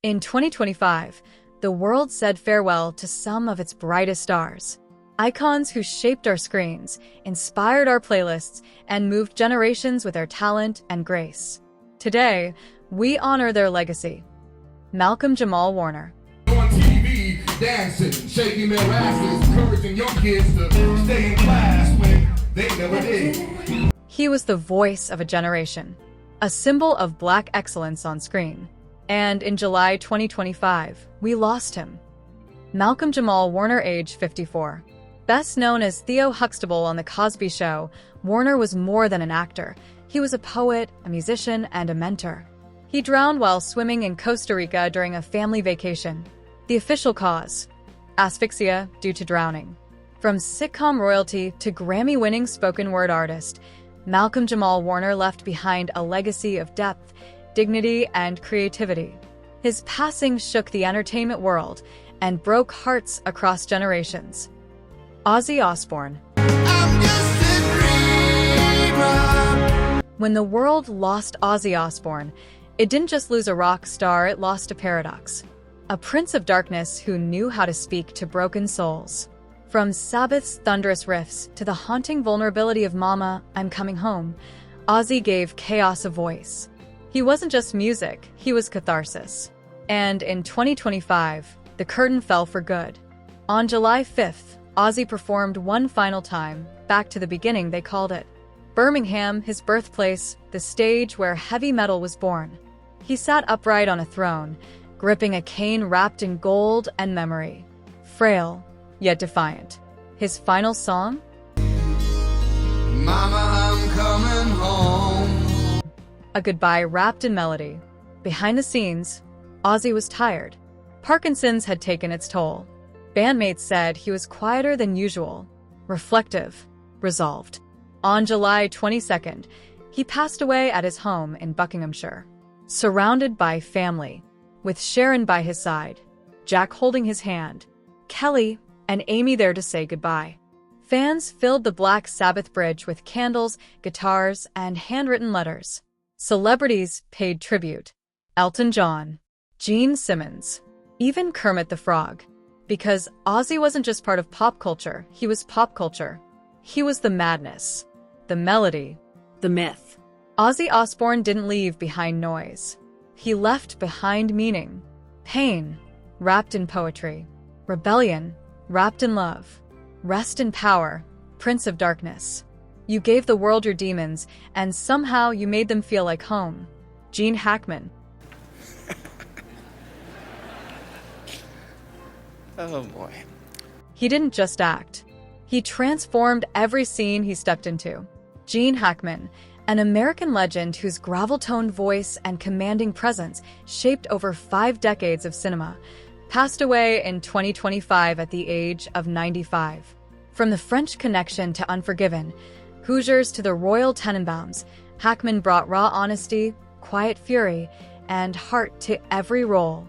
In 2025, the world said farewell to some of its brightest stars. Icons who shaped our screens, inspired our playlists, and moved generations with their talent and grace. Today, we honor their legacy. Malcolm-Jamal Warner. On TV, dancing, shaking their asses, encouraging young kids to stay in class when they never did. He was the voice of a generation, a symbol of Black excellence on screen. And in July 2025, we lost him. Malcolm-Jamal Warner, age 54. Best known as Theo Huxtable on The Cosby Show, Warner was more than an actor. He was a poet, a musician, and a mentor. He drowned while swimming in Costa Rica during a family vacation. The official cause: asphyxia due to drowning. From sitcom royalty to Grammy-winning spoken word artist, Malcolm-Jamal Warner left behind a legacy of depth, dignity, and creativity. His passing shook the entertainment world and broke hearts across generations. Ozzy Osbourne. When the world lost Ozzy Osbourne, it didn't just lose a rock star, it lost a paradox. A prince of darkness who knew how to speak to broken souls. From Sabbath's thunderous riffs to the haunting vulnerability of Mama, I'm Coming Home, Ozzy gave chaos a voice. He wasn't just music, he was catharsis. And in 2025, the curtain fell for good. On July 5th, Ozzy performed one final time, back to the beginning they called it. Birmingham, his birthplace, the stage where heavy metal was born. He sat upright on a throne, gripping a cane wrapped in gold and memory. Frail, yet defiant. His final song? Mama, I'm coming home. A goodbye wrapped in melody. Behind the scenes, Ozzy was tired. Parkinson's had taken its toll. Bandmates said he was quieter than usual, reflective, resolved. On July 22nd, he passed away at his home in Buckinghamshire, surrounded by family, with Sharon by his side, Jack holding his hand, Kelly and Amy there to say goodbye. Fans filled the Black Sabbath bridge with candles, guitars, and handwritten letters. Celebrities paid tribute. Elton John, Gene Simmons, even Kermit the Frog. Because Ozzy wasn't just part of pop culture, he was pop culture. He was the madness, the melody, the myth. Ozzy Osbourne didn't leave behind noise. He left behind meaning, pain, wrapped in poetry, rebellion, wrapped in love, rest in power, Prince of Darkness. You gave the world your demons, and somehow you made them feel like home. Gene Hackman. Oh boy. He didn't just act. He transformed every scene he stepped into. Gene Hackman, an American legend whose gravel-toned voice and commanding presence shaped over 5 decades of cinema, passed away in 2025 at the age of 95. From The French Connection to Unforgiven, Hoosiers to the Royal Tenenbaums, Hackman brought raw honesty, quiet fury, and heart to every role.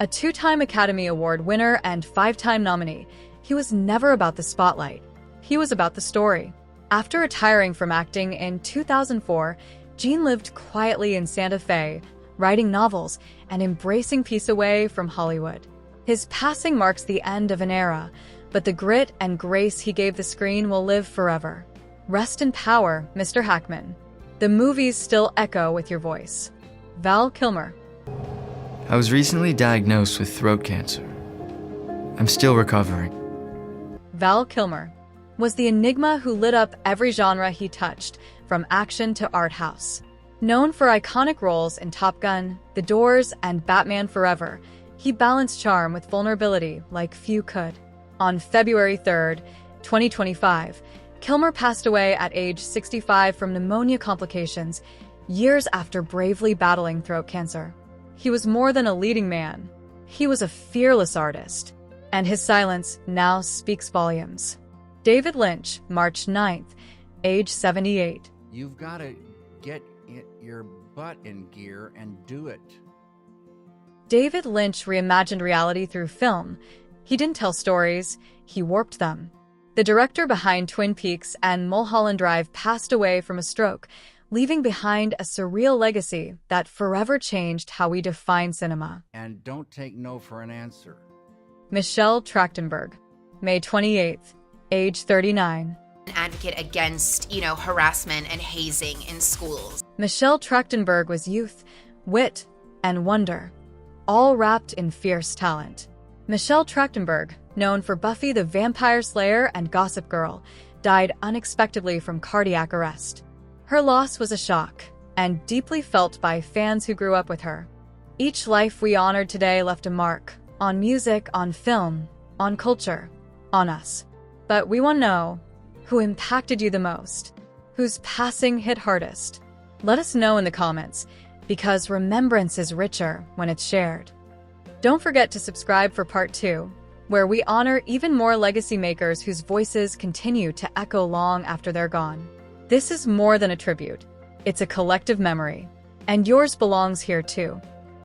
A 2-time Academy Award winner and 5-time nominee, he was never about the spotlight. He was about the story. After retiring from acting in 2004, Gene lived quietly in Santa Fe, writing novels and embracing peace away from Hollywood. His passing marks the end of an era, but the grit and grace he gave the screen will live forever. Rest in power, Mr. Hackman. The movies still echo with your voice. Val Kilmer. I was recently diagnosed with throat cancer. I'm still recovering. Val Kilmer was the enigma who lit up every genre he touched, from action to art house. Known for iconic roles in Top Gun, The Doors, and Batman Forever, he balanced charm with vulnerability like few could. On February 3rd, 2025, Kilmer passed away at age 65 from pneumonia complications, years after bravely battling throat cancer. He was more than a leading man. He was a fearless artist, and his silence now speaks volumes. David Lynch, March 9th, age 78. You've got to get your butt in gear and do it. David Lynch reimagined reality through film. He didn't tell stories, he warped them. The director behind Twin Peaks and Mulholland Drive passed away from a stroke, leaving behind a surreal legacy that forever changed how we define cinema. And don't take no for an answer. Michelle Trachtenberg, May 28th, age 39. An advocate against, harassment and hazing in schools. Michelle Trachtenberg was youth, wit, and wonder, all wrapped in fierce talent. Michelle Trachtenberg, known for Buffy the Vampire Slayer and Gossip Girl, died unexpectedly from cardiac arrest. Her loss was a shock, and deeply felt by fans who grew up with her. Each life we honored today left a mark, on music, on film, on culture, on us. But we want to know, who impacted you the most? Whose passing hit hardest? Let us know in the comments, because remembrance is richer when it's shared. Don't forget to subscribe for part 2, where we honor even more legacy makers whose voices continue to echo long after they're gone. This is more than a tribute. It's a collective memory. And yours belongs here too.